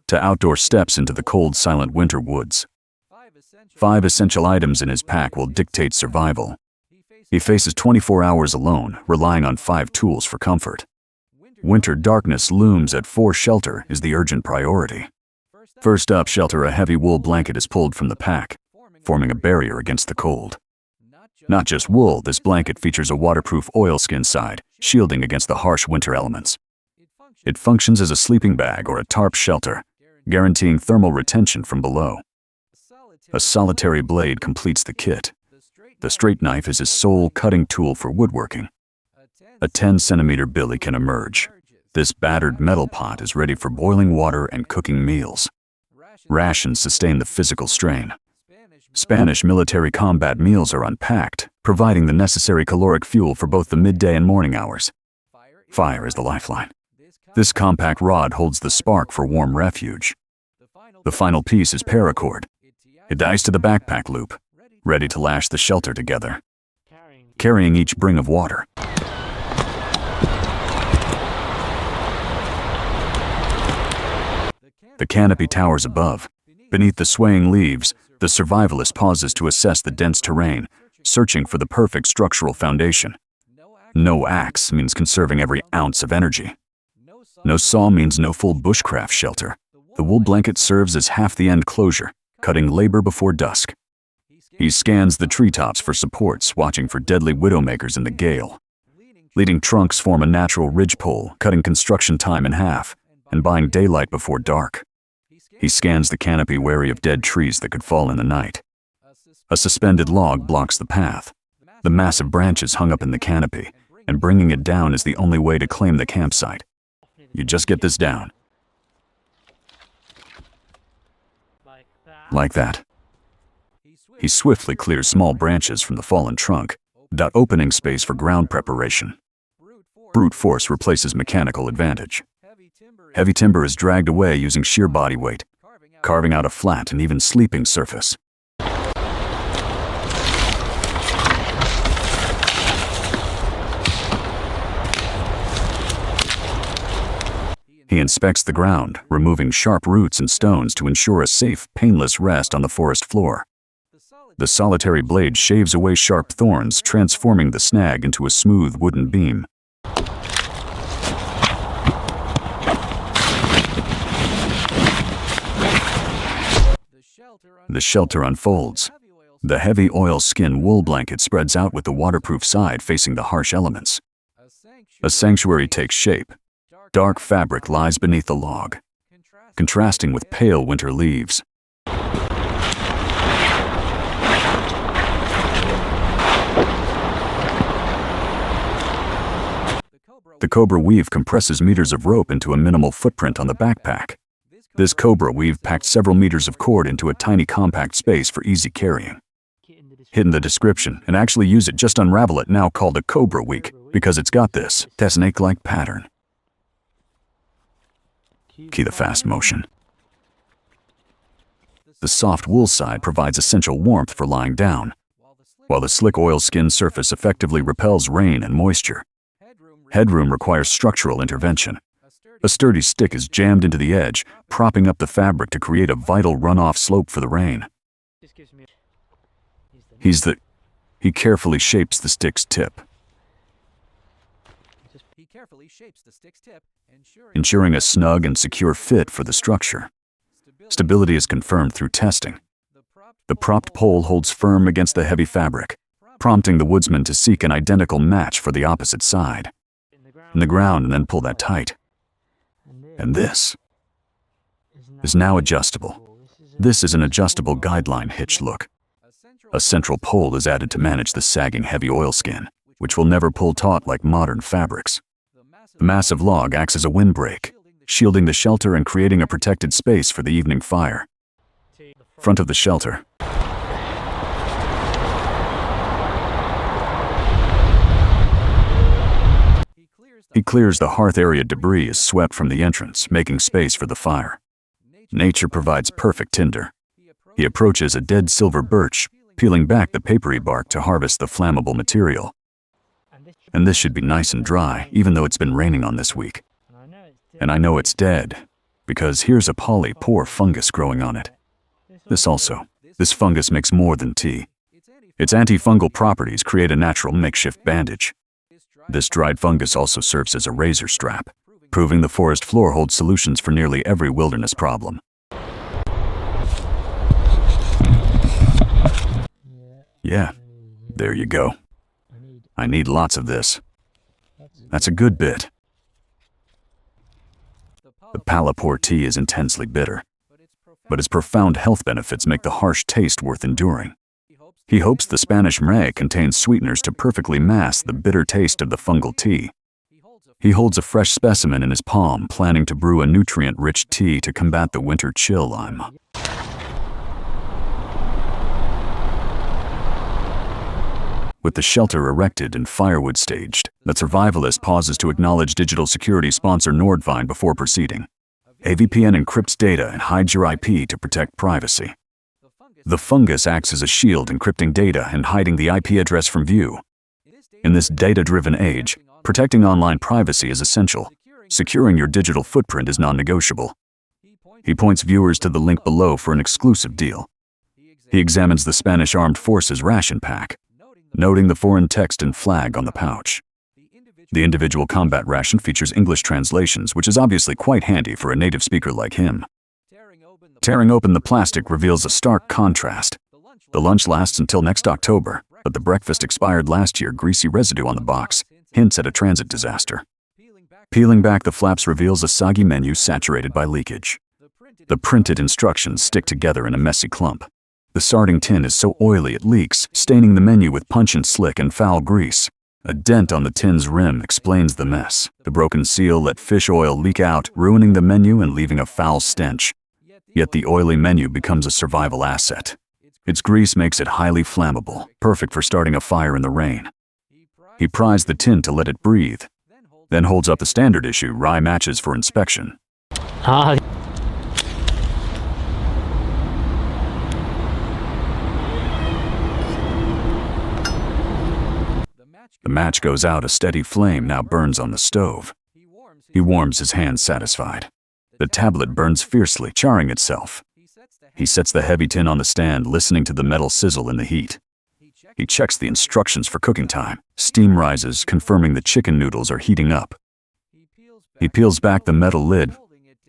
to outdoor steps into the cold, silent winter woods. 5 essential items in his pack will dictate survival. He faces 24 hours alone, relying on 5 tools for comfort. Winter darkness looms at 4. Shelter is the urgent priority. First up, shelter. A heavy wool blanket is pulled from the pack, forming a barrier against the cold. Not just wool, this blanket features a waterproof oilskin side, shielding against the harsh winter elements. It functions as a sleeping bag or a tarp shelter, guaranteeing thermal retention from below. A solitary blade completes the kit. The straight knife is his sole cutting tool for woodworking. A 10-centimeter billy can emerge. This battered metal pot is ready for boiling water and cooking meals. Rations sustain the physical strain. Spanish military combat meals are unpacked, providing the necessary caloric fuel for both the midday and morning hours. Fire is the lifeline. This compact rod holds the spark for warm refuge. The final piece is paracord. It ties to the backpack loop, ready to lash the shelter together, carrying each bring of water. The canopy towers above. Beneath the swaying leaves, the survivalist pauses to assess the dense terrain, searching for the perfect structural foundation. No axe means conserving every ounce of energy. No saw means no full bushcraft shelter. The wool blanket serves as half the end closure, cutting labor before dusk. He scans the treetops for supports, watching for deadly widowmakers in the gale. Leading trunks form a natural ridgepole, cutting construction time in half, and buying daylight before dark. He scans the canopy, wary of dead trees that could fall in the night. A suspended log blocks the path. The massive branches hung up in the canopy, and bringing it down is the only way to claim the campsite. You just get this down. Like that. He swiftly clears small branches from the fallen trunk, opening space for ground preparation. Brute force replaces mechanical advantage. Heavy timber is dragged away using sheer body weight, carving out a flat and even sleeping surface. He inspects the ground, removing sharp roots and stones to ensure a safe, painless rest on the forest floor. The solitary blade shaves away sharp thorns, transforming the snag into a smooth wooden beam. The shelter unfolds. The heavy oilskin wool blanket spreads out with the waterproof side facing the harsh elements. A sanctuary takes shape. Dark fabric lies beneath the log, contrasting with pale winter leaves. The cobra weave compresses meters of rope into a minimal footprint on the backpack. This cobra weave packed several meters of cord into a tiny compact space for easy carrying. Hit in the description and actually use it, just unravel it, now called a cobra weave, because it's got this snake-like pattern. Key the fast motion. The soft wool side provides essential warmth for lying down, while the slick oilskin surface effectively repels rain and moisture. Headroom requires structural intervention. A sturdy stick is jammed into the edge, propping up the fabric to create a vital runoff slope for the rain. He carefully shapes the stick's tip, ensuring a snug and secure fit for the structure. Stability is confirmed through testing. The propped pole holds firm against the heavy fabric, prompting the woodsman to seek an identical match for the opposite side. In the ground, and then pull that tight. And this is now adjustable. This is an adjustable guideline hitch look. A central pole is added to manage the sagging heavy oilskin, which will never pull taut like modern fabrics. The massive log acts as a windbreak, shielding the shelter and creating a protected space for the evening fire. Front of the shelter. He clears the hearth area. Debris is swept from the entrance, making space for the fire. Nature provides perfect tinder. He approaches a dead silver birch, peeling back the papery bark to harvest the flammable material. And this should be nice and dry, even though it's been raining on this week. And I know it's dead, because here's a polypore fungus growing on it. This fungus makes more than tea. Its antifungal properties create a natural makeshift bandage. This dried fungus also serves as a razor strap, proving the forest floor holds solutions for nearly every wilderness problem. Yeah, there you go. I need lots of this. That's a good bit. The polypore tea is intensely bitter, but its profound health benefits make the harsh taste worth enduring. He hopes the Spanish Marais contains sweeteners to perfectly mask the bitter taste of the fungal tea. He holds a fresh specimen in his palm, planning to brew a nutrient-rich tea to combat the winter chill. With the shelter erected and firewood staged, the survivalist pauses to acknowledge digital security sponsor Nordvine before proceeding. A VPN encrypts data and hides your IP to protect privacy. The fungus acts as a shield, encrypting data and hiding the IP address from view. In this data-driven age, protecting online privacy is essential. Securing your digital footprint is non-negotiable. He points viewers to the link below for an exclusive deal. He examines the Spanish Armed Forces ration pack, noting the foreign text and flag on the pouch. The individual combat ration features English translations, which is obviously quite handy for a native speaker like him. Tearing open the plastic reveals a stark contrast. The lunch lasts until next October, but the breakfast expired last year. Greasy residue on the box hints at a transit disaster. Peeling back the flaps reveals a soggy menu saturated by leakage. The printed instructions stick together in a messy clump. The sardine tin is so oily it leaks, staining the menu with pungent slick and foul grease. A dent on the tin's rim explains the mess. The broken seal let fish oil leak out, ruining the menu and leaving a foul stench. Yet the oily menu becomes a survival asset. Its grease makes it highly flammable, perfect for starting a fire in the rain. He pries the tin to let it breathe, then holds up the standard issue rye matches for inspection. The match goes out, a steady flame now burns on the stove. He warms his hands satisfied. The tablet burns fiercely, charring itself. He sets the heavy tin on the stand, listening to the metal sizzle in the heat. He checks the instructions for cooking time. Steam rises, confirming the chicken noodles are heating up. He peels back the metal lid,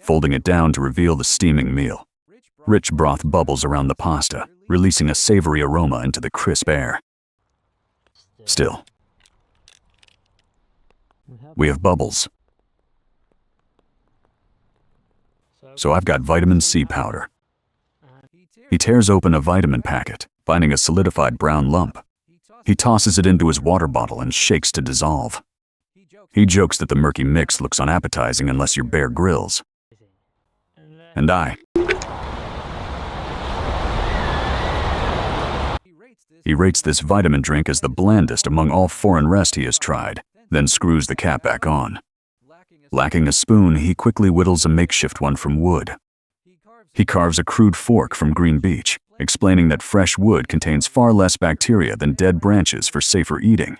folding it down to reveal the steaming meal. Rich broth bubbles around the pasta, releasing a savory aroma into the crisp air. Still, we have bubbles. So I've got vitamin C powder. He tears open a vitamin packet, finding a solidified brown lump. He tosses it into his water bottle and shakes to dissolve. He jokes that the murky mix looks unappetizing unless you're Bear Grylls. And He rates this vitamin drink as the blandest among all foreign rest he has tried, then screws the cap back on. Lacking a spoon, he quickly whittles a makeshift one from wood. He carves a crude fork from Green Beach, explaining that fresh wood contains far less bacteria than dead branches for safer eating.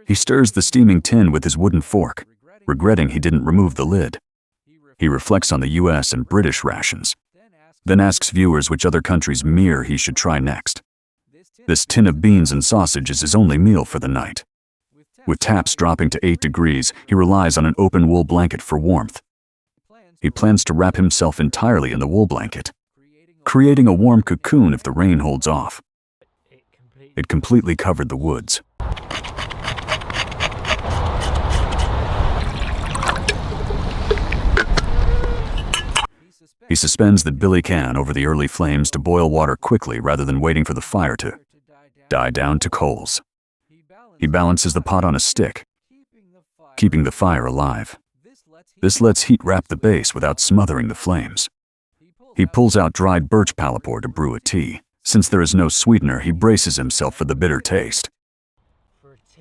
He stirs the steaming tin with his wooden fork, regretting he didn't remove the lid. He reflects on the US and British rations, then asks viewers which other country's meal he should try next. This tin of beans and sausage is his only meal for the night. With taps dropping to 8 degrees, he relies on an open wool blanket for warmth. He plans to wrap himself entirely in the wool blanket, creating a warm cocoon if the rain holds off. It completely covered the woods. He suspends the billy can over the early flames to boil water quickly rather than waiting for the fire to die down to coals. He balances the pot on a stick, keeping the fire alive. This lets heat wrap the base without smothering the flames. He pulls out dried birch polypore to brew a tea. Since there is no sweetener, he braces himself for the bitter taste.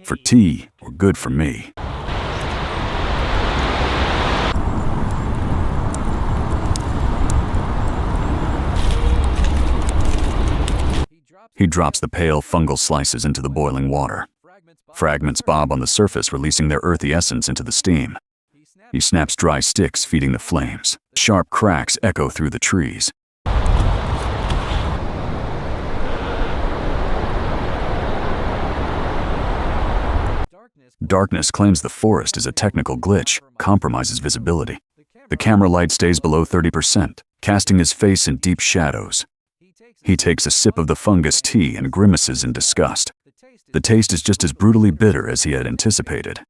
For tea, or good for me. He drops the pale fungal slices into the boiling water. Fragments bob on the surface, releasing their earthy essence into the steam. He snaps dry sticks, feeding the flames. Sharp cracks echo through the trees. Darkness claims the forest is a technical glitch, compromises visibility. The camera light stays below 30%, casting his face in deep shadows. He takes a sip of the fungus tea and grimaces in disgust. The taste is just as brutally bitter as he had anticipated.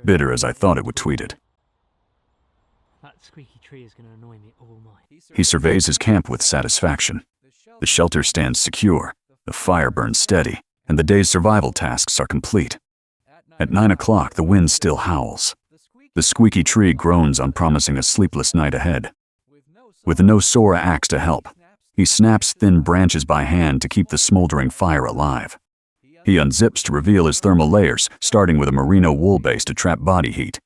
Bitter as I thought it would tweet it. That squeaky tree is going to annoy me all night. He surveys his camp with satisfaction. The shelter stands secure, the fire burns steady, and the day's survival tasks are complete. At 9 o'clock, the wind still howls. The squeaky tree groans on promising a sleepless night ahead. With no Sora axe to help, he snaps thin branches by hand to keep the smoldering fire alive. He unzips to reveal his thermal layers, starting with a merino wool base to trap body heat.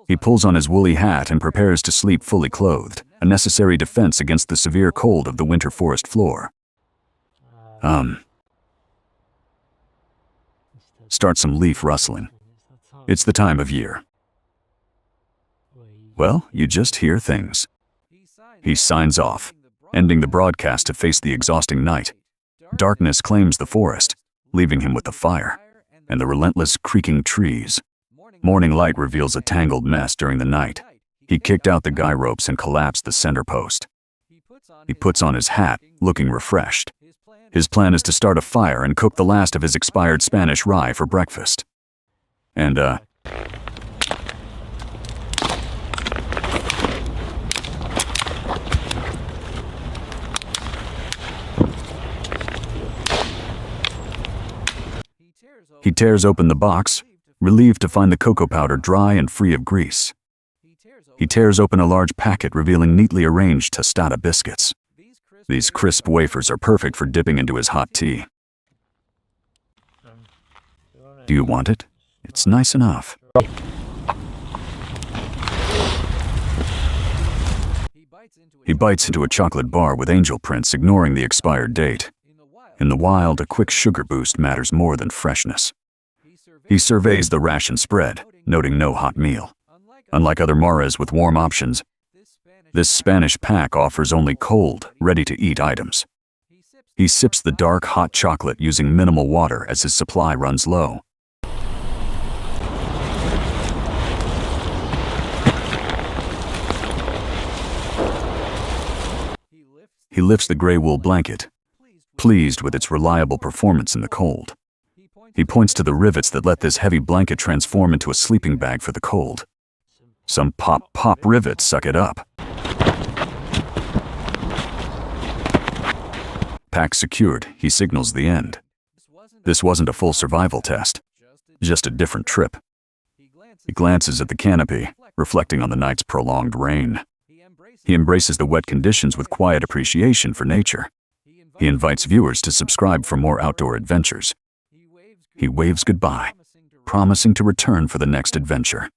He pulls on his woolly hat and prepares to sleep fully clothed, a necessary defense against the severe cold of the winter forest floor. Start some leaf rustling. It's the time of year. Well, you just hear things. He signs off, ending the broadcast to face the exhausting night. Darkness claims the forest, leaving him with the fire and the relentless creaking trees. Morning light reveals a tangled mess during the night. He kicked out the guy ropes and collapsed the center post. He puts on his hat, looking refreshed. His plan is to start a fire and cook the last of his expired Spanish rye for breakfast. And, he tears open the box, relieved to find the cocoa powder dry and free of grease. He tears open a large packet revealing neatly arranged tostada biscuits. These crisp wafers are perfect for dipping into his hot tea. Do you want it? It's nice enough. He bites into a chocolate bar with angel prints, ignoring the expired date. In the wild, a quick sugar boost matters more than freshness. He surveys the ration spread, noting no hot meal. Unlike other maras with warm options, this Spanish pack offers only cold, ready-to-eat items. He sips the dark, hot chocolate using minimal water as his supply runs low. He lifts the gray wool blanket, pleased with its reliable performance in the cold. He points to the rivets that let this heavy blanket transform into a sleeping bag for the cold. Some pop rivets suck it up. Pack secured, he signals the end. This wasn't a full survival test, just a different trip. He glances at the canopy, reflecting on the night's prolonged rain. He embraces the wet conditions with quiet appreciation for nature. He invites viewers to subscribe for more outdoor adventures. He waves goodbye, promising to return for the next adventure.